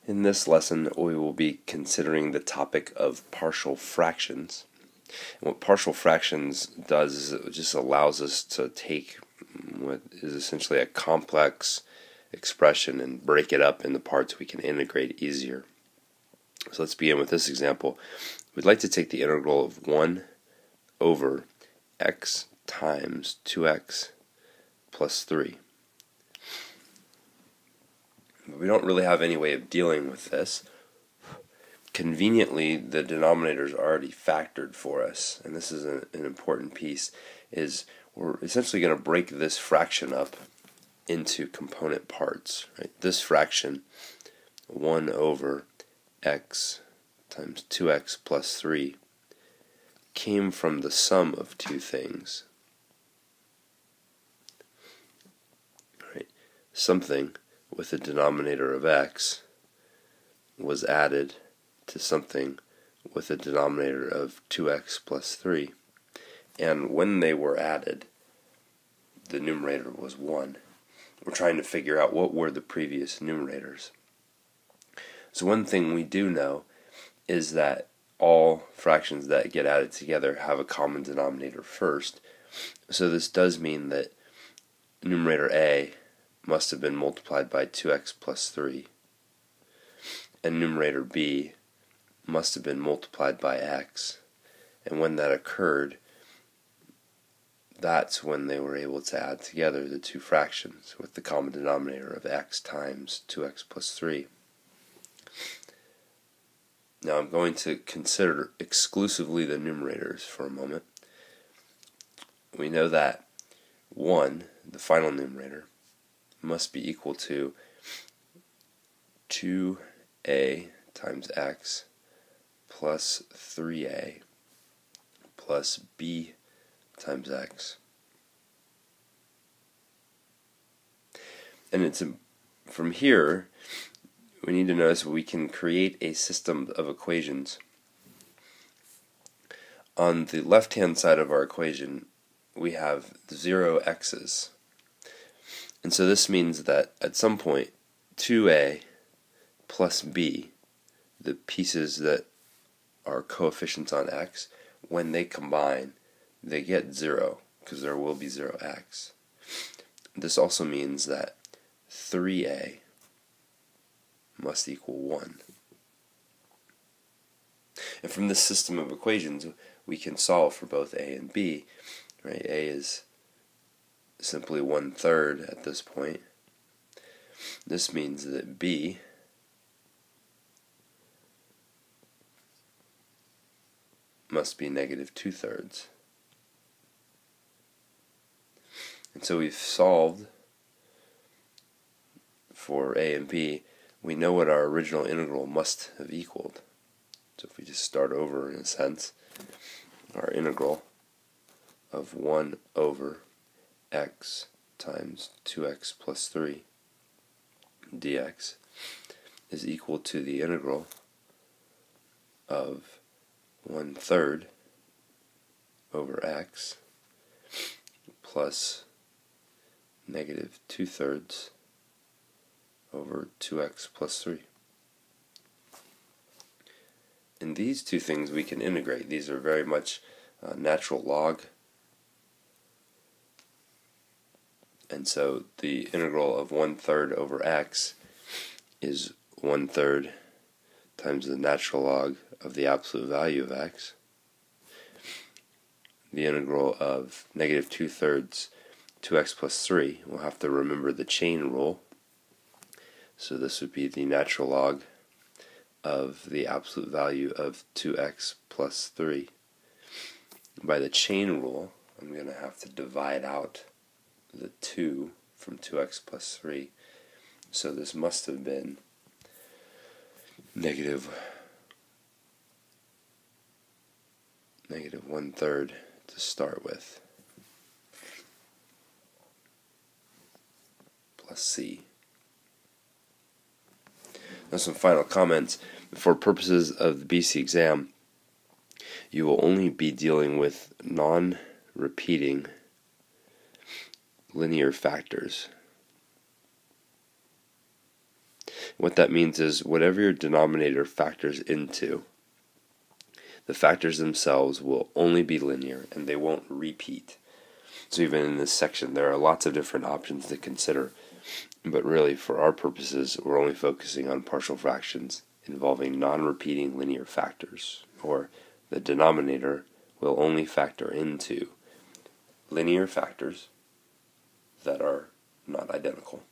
In this lesson, we will be considering the topic of partial fractions. And what partial fractions does is it just allows us to take what is essentially a complex expression and break it up into parts we can integrate easier. So let's begin with this example. We'd like to take the integral of 1 over x times 2x plus 3. But we don't really have any way of dealing with this. Conveniently, the denominator is already factored for us, and this is an important piece, is we're essentially going to break this fraction up into component parts. Right? This fraction, 1 over x times 2x plus 3, came from the sum of two things. Right? Something with a denominator of x was added to something with a denominator of 2x plus 3. And when they were added, the numerator was 1. We're trying to figure out what were the previous numerators. So one thing we do know is that all fractions that get added together have a common denominator first. So this does mean that numerator a must have been multiplied by 2x plus 3, and numerator b must have been multiplied by x, and when that occurred, that's when they were able to add together the two fractions with the common denominator of x times 2x plus 3. Now I'm going to consider exclusively the numerators for a moment. We know that 1, the final numerator, must be equal to 2a times x plus 3a plus b times x. And it's from here we need to notice we can create a system of equations. On the left hand side of our equation we have 0 x's. And so this means that at some point 2a plus b, the pieces that are coefficients on x, when they combine, they get 0, because there will be 0x. This also means that 3a must equal 1. And from this system of equations, we can solve for both a and b. Right? A is simply 1/3 at this point. This means that b must be negative 2/3. And so we've solved for a and b. We know what our original integral must have equaled. So if we just start over in a sense, our integral of 1 over x times 2x plus 3 dx is equal to the integral of 1/3 over x plus negative 2/3 over 2x plus 3. And these two things we can integrate. These are very much natural log. And so the integral of 1/3 over x is 1/3 times the natural log of the absolute value of x. The integral of negative 2/3 2x plus 3, we'll have to remember the chain rule. So this would be the natural log of the absolute value of 2x plus 3. By the chain rule, I'm going to have to divide out the 2 from 2x plus 3. So this must have been negative 1/3 to start with, plus c. Now some final comments. For purposes of the BC exam, you will only be dealing with non-repeating linear factors. What that means is whatever your denominator factors into, the factors themselves will only be linear and they won't repeat. So even in this section, there are lots of different options to consider, but really for our purposes, we're only focusing on partial fractions involving non-repeating linear factors, or the denominator will only factor into linear factors that are not identical.